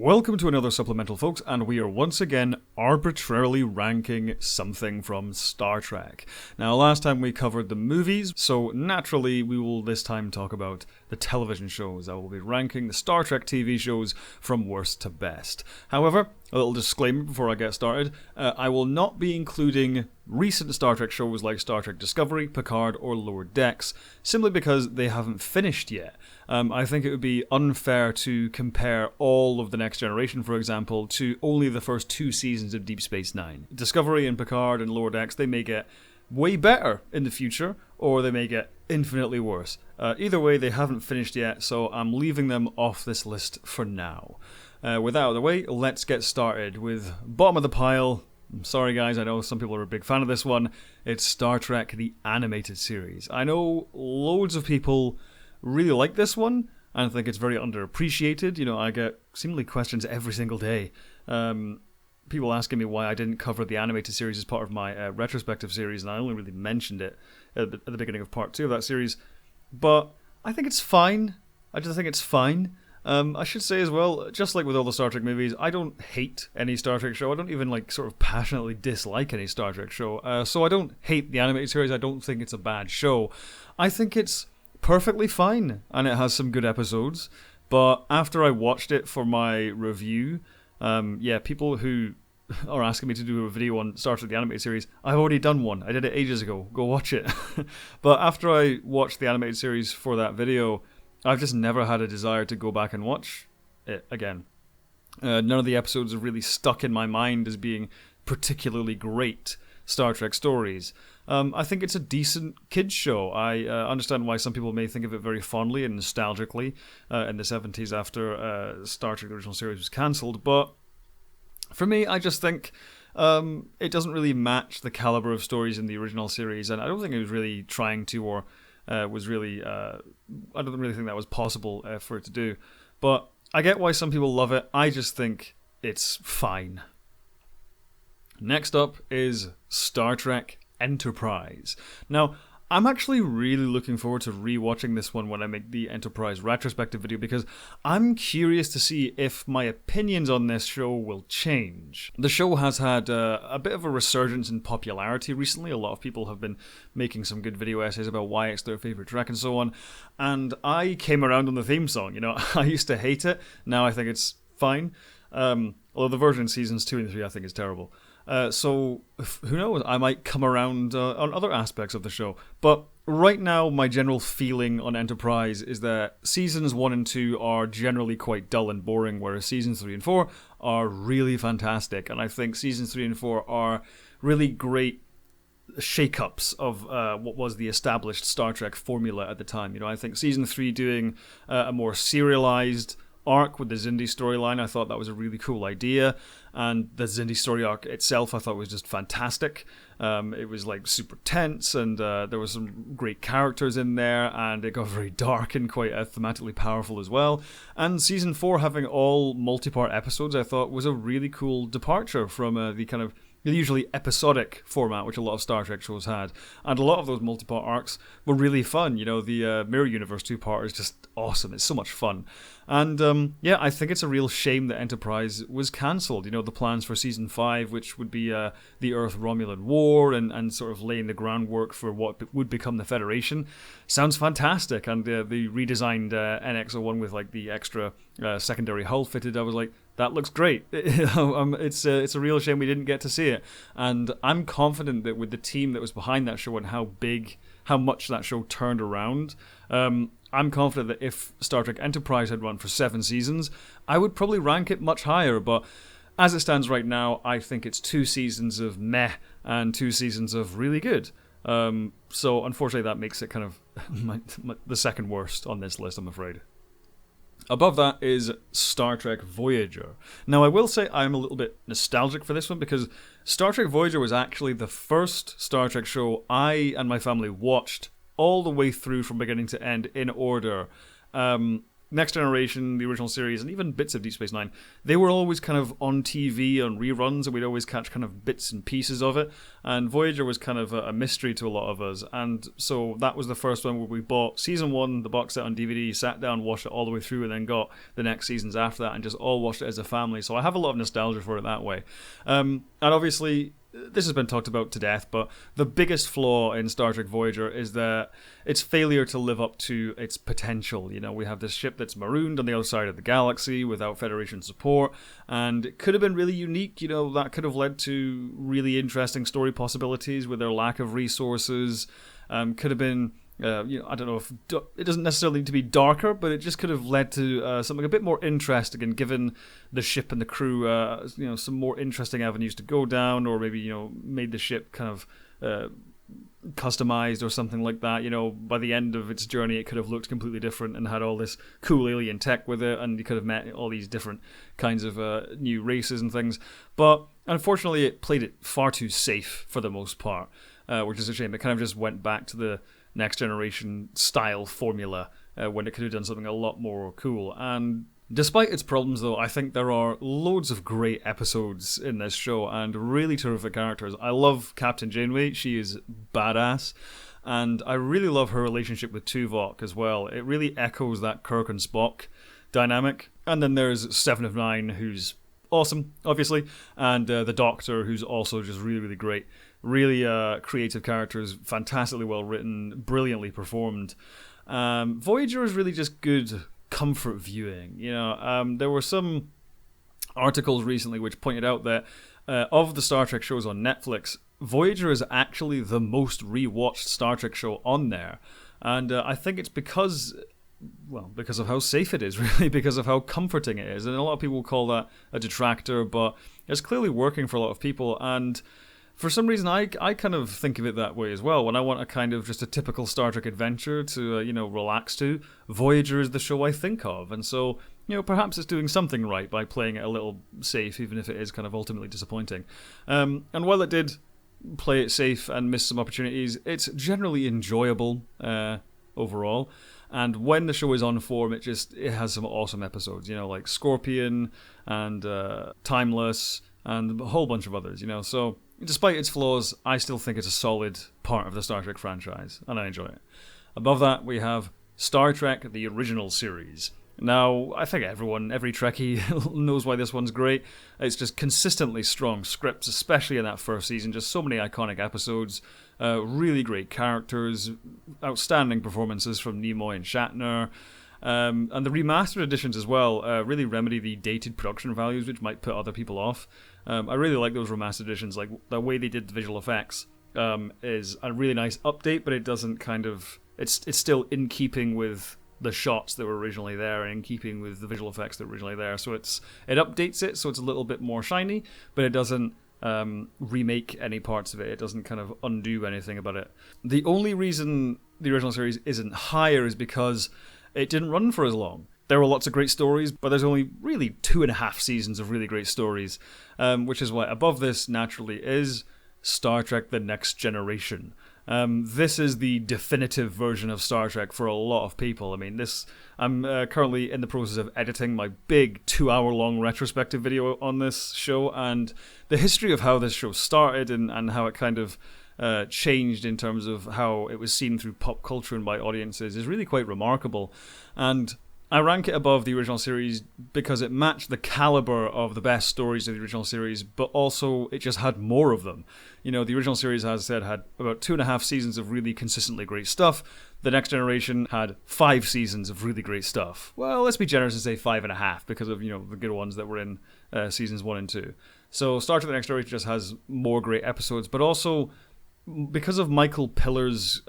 Welcome to another supplemental, folks, and we are once again arbitrarily ranking something from Star Trek. Now, last time we covered the movies, so naturally we will this time talk about the television shows. I will be ranking the Star Trek TV shows from worst to best. However, a little disclaimer before I get started, I will not be including recent Star Trek shows like Star Trek Discovery, Picard, or Lower Decks, simply because they haven't finished yet. I think it would be unfair to compare all of The Next Generation, for example, to only the first 2 seasons of Deep Space Nine. Discovery and Picard and Lower Decks, they may get way better in the future, or they may get infinitely worse. Either way, they haven't finished yet, so I'm leaving them off this list for now. With that out of the way, let's get started with bottom of the pile. I'm sorry guys, I know some people are a big fan of this one. It's Star Trek, the animated series. I know loads of people really like this one, and I think it's very underappreciated. You know, I get seemingly questions every single day. People asking me why I didn't cover the animated series as part of my retrospective series, and I only really mentioned it at the beginning of part 2 of that series. But I think it's fine. I just think it's fine. I should say as well, just like with all the Star Trek movies, I don't hate any Star Trek show. I don't even sort of passionately dislike any Star Trek show. So I don't hate the animated series. I don't think it's a bad show. I think it's perfectly fine, and it has some good episodes. But after I watched it for my review, people who are asking me to do a video on Star Trek the animated series, I've already done one. I did it ages ago. Go watch it. But after I watched the animated series for that video, I've just never had a desire to go back and watch it again. None of the episodes have really stuck in my mind as being particularly great Star Trek stories. I think it's a decent kids show. I understand why some people may think of it very fondly and nostalgically in the 70s after Star Trek the original series was cancelled, but for me, I just think it doesn't really match the caliber of stories in the original series, and I don't think it was really trying to, or was really, I don't really think that was possible for it to do. But I get why some people love it. I just think it's fine. Next up is Star Trek Enterprise. Now, I'm actually really looking forward to rewatching this one when I make the Enterprise retrospective video, because I'm curious to see if my opinions on this show will change. The show has had a bit of a resurgence in popularity recently. A lot of people have been making some good video essays about why it's their favorite Trek and so on, and I came around on the theme song. You know, I used to hate it. Now I think it's fine. Although the version in seasons 2 and 3 I think is terrible. So, who knows, I might come around on other aspects of the show. But right now, my general feeling on Enterprise is that seasons 1 and 2 are generally quite dull and boring, whereas seasons 3 and 4 are really fantastic. And I think seasons 3 and 4 are really great shake-ups of what was the established Star Trek formula at the time. You know, I think season 3 doing a more serialized arc with the Xindi storyline, I thought that was a really cool idea, and the Xindi story arc itself I thought was just fantastic. It was super tense, and there were some great characters in there, and it got very dark and quite thematically powerful as well. And season 4 having all multi-part episodes I thought was a really cool departure from the kind of the usually episodic format which a lot of Star Trek shows had, and a lot of those multi-part arcs were really fun. You know, the Mirror Universe 2-part is just awesome. It's so much fun. And I think it's a real shame that Enterprise was cancelled. You know, the plans for season 5, which would be the Earth-Romulan War and sort of laying the groundwork for what would become the Federation, sounds fantastic. And the redesigned NX-01 with the extra secondary hull fitted, I was like, that looks great. It's a real shame we didn't get to see it. And I'm confident that with the team that was behind that show and how much that show turned around, I'm confident that if Star Trek Enterprise had run for 7 seasons, I would probably rank it much higher. But as it stands right now, I think it's 2 seasons of meh and 2 seasons of really good. So unfortunately that makes it kind of the second worst on this list, I'm afraid. Above that is Star Trek Voyager. Now, I will say I'm a little bit nostalgic for this one, because Star Trek Voyager was actually the first Star Trek show I and my family watched all the way through from beginning to end in order. Next Generation, the original series, and even bits of Deep Space Nine, they were always kind of on TV on reruns, and we'd always catch kind of bits and pieces of it. And Voyager was kind of a mystery to a lot of us, and so that was the first one where we bought season 1, the box set on DVD, sat down, watched it all the way through, and then got the next seasons after that, and just all watched it as a family. So I have a lot of nostalgia for it that way. And obviously, this has been talked about to death, but the biggest flaw in Star Trek Voyager is that its failure to live up to its potential. You know, we have this ship that's marooned on the other side of the galaxy without Federation support, and it could have been really unique. You know, that could have led to really interesting story possibilities with their lack of resources. Could have been, I don't know if it doesn't necessarily need to be darker, but it just could have led to something a bit more interesting and given the ship and the crew, some more interesting avenues to go down, or maybe, made the ship kind of customized or something like that. You know, by the end of its journey, it could have looked completely different and had all this cool alien tech with it, and you could have met all these different kinds of new races and things. But unfortunately, it played it far too safe for the most part, which is a shame. It kind of just went back to the Next Generation style formula when it could have done something a lot more cool. And despite its problems, though, I think there are loads of great episodes in this show and really terrific characters. I love Captain Janeway. She is badass. And I really love her relationship with Tuvok as well. It really echoes that Kirk and Spock dynamic. And then there's Seven of Nine, who's awesome, obviously, and the Doctor, who's also just really, really great. Really creative characters, fantastically well written, brilliantly performed. Voyager is really just good comfort viewing. There were some articles recently which pointed out that of the Star Trek shows on Netflix, Voyager is actually the most rewatched Star Trek show on there. And I think it's because of how safe it is, really, because of how comforting it is. And a lot of people call that a detractor, but it's clearly working for a lot of people. And for some reason, I kind of think of it that way as well. When I want a kind of just a typical Star Trek adventure to, relax to, Voyager is the show I think of. And so, perhaps it's doing something right by playing it a little safe, even if it is kind of ultimately disappointing. And while it did play it safe and miss some opportunities, it's generally enjoyable overall. And when the show is on form, it has some awesome episodes, like Scorpion and Timeless and a whole bunch of others, So despite its flaws, I still think it's a solid part of the Star Trek franchise, and I enjoy it. Above that, we have Star Trek, the original series. Now, I think every Trekkie knows why this one's great. It's just consistently strong scripts, especially in that first season. Just so many iconic episodes, really great characters, outstanding performances from Nimoy and Shatner. And the remastered editions as well really remedy the dated production values, which might put other people off. I really like those remastered editions. Like, the way they did the visual effects is a really nice update, but it doesn't it's still in keeping with the shots that were originally there and in keeping with the visual effects that were originally there. So it updates it so it's a little bit more shiny, but it doesn't remake any parts of it. It doesn't kind of undo anything about it. The only reason the original series isn't higher is because it didn't run for as long. There were lots of great stories, but there's only really 2.5 seasons of really great stories, which is why above this naturally is Star Trek The Next Generation. This is the definitive version of Star Trek for a lot of people. I mean, I'm currently in the process of editing my big 2-hour-long retrospective video on this show, and the history of how this show started and how it kind of changed in terms of how it was seen through pop culture and by audiences is really quite remarkable. And I rank it above the original series because it matched the caliber of the best stories of the original series, but also it just had more of them. The original series, as I said, had about 2.5 seasons of really consistently great stuff. The Next Generation had 5 seasons of really great stuff. Well, let's be generous and say 5.5 because of, the good ones that were in seasons 1 and 2. So Star Trek The Next Generation just has more great episodes, but also because of Michael Pillar's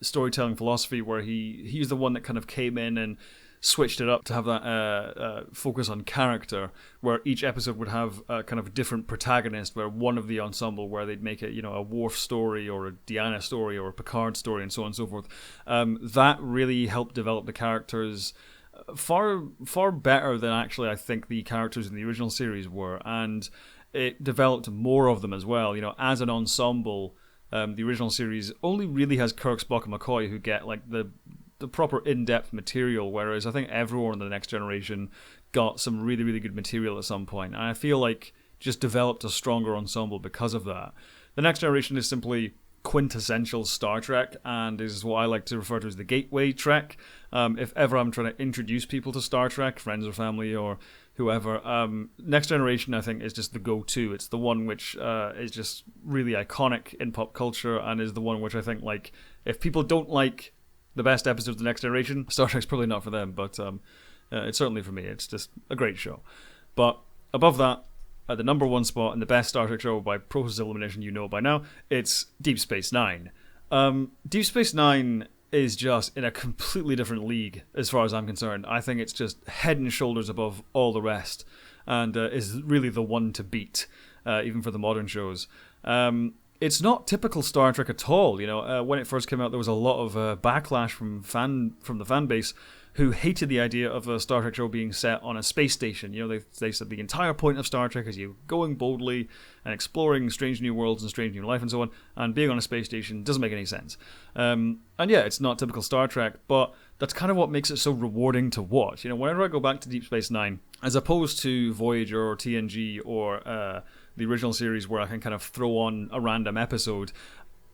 storytelling philosophy, where he's the one that kind of came in and switched it up to have that focus on character, where each episode would have a kind of different protagonist, where one of the ensemble, where they'd make it, a Worf story or a Deanna story or a Picard story and so on and so forth. That really helped develop the characters far better than actually I think the characters in the original series were, and it developed more of them as well. As an ensemble, the original series only really has Kirk, Spock, and McCoy who get like the the proper in-depth material, whereas I think everyone in the Next Generation got some really, really good material at some point, and I feel like just developed a stronger ensemble because of that. The Next Generation is simply quintessential Star Trek, and is what I like to refer to as the gateway Trek. If ever I'm trying to introduce people to Star Trek, friends or family or whoever, Next Generation I think is just the go-to. It's the one which is just really iconic in pop culture, and is the one which I think, like, if people don't like the best episodes of the Next Generation, Star Trek's probably not for them, but it's certainly for me. It's just a great show. But above that, at the number one spot in the best Star Trek show by process of elimination, you know by now, it's Deep Space Nine. Deep Space Nine is just in a completely different league as far as I'm concerned. I think it's just head and shoulders above all the rest, and is really the one to beat, even for the modern shows. It's not typical Star Trek at all. You know, when it first came out, there was a lot of backlash from the fan base, who hated the idea of a Star Trek show being set on a space station. You know, they said the entire point of Star Trek is you going boldly and exploring strange new worlds and strange new life and so on, and being on a space station doesn't make any sense. And yeah, it's not typical Star Trek, but that's kind of what makes it so rewarding to watch. You know, whenever I go back to Deep Space Nine, as opposed to Voyager or TNG or the original series, where I can kind of throw on a random episode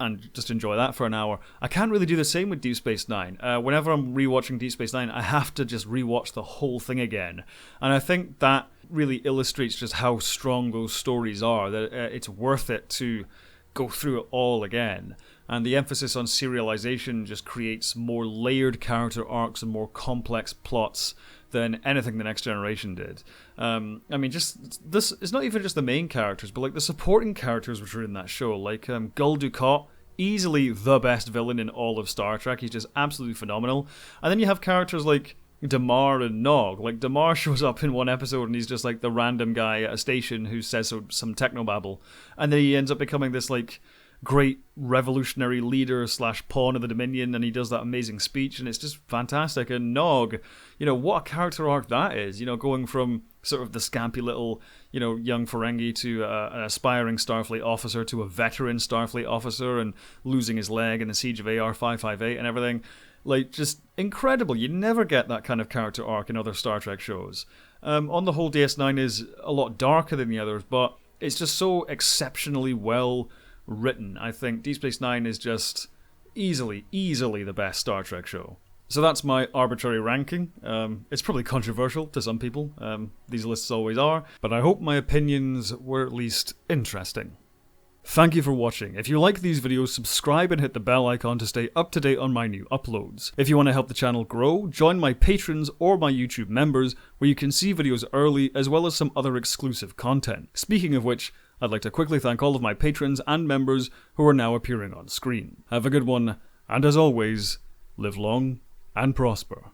and just enjoy that for an hour, I can't really do the same with Deep Space Nine. Whenever I'm rewatching Deep Space Nine, I have to just rewatch the whole thing again. And I think that really illustrates just how strong those stories are, that it's worth it to go through it all again. And the emphasis on serialization just creates more layered character arcs and more complex plots than anything the Next Generation did. I mean, just this is not even just the main characters, but like the supporting characters which are in that show, like Gul Dukat, easily the best villain in all of Star Trek. He's just absolutely phenomenal. And then you have characters like Damar and Nog. Like, Damar shows up in one episode and he's just like the random guy at a station who says some technobabble, and then he ends up becoming this like great revolutionary leader / pawn of the Dominion, and he does that amazing speech, and it's just fantastic. And Nog, you know, what a character arc that is, you know, going from sort of the scampy little, you know, young Ferengi to an aspiring Starfleet officer to a veteran Starfleet officer, and losing his leg in the siege of AR-558 and everything. Like, just incredible. You never get that kind of character arc in other Star Trek shows. On the whole, DS9 is a lot darker than the others, but it's just so exceptionally well written. I think Deep Space Nine is just easily the best Star Trek show. So that's my arbitrary ranking. It's probably controversial to some people. These lists always are, but I hope my opinions were at least interesting. Thank you for watching. If you like these videos, subscribe and hit the bell icon to stay up to date on my new uploads. If you want to help the channel grow, join my patrons or my YouTube members, where you can see videos early as well as some other exclusive content. Speaking of which, I'd like to quickly thank all of my patrons and members who are now appearing on screen. Have a good one, and as always, live long and prosper.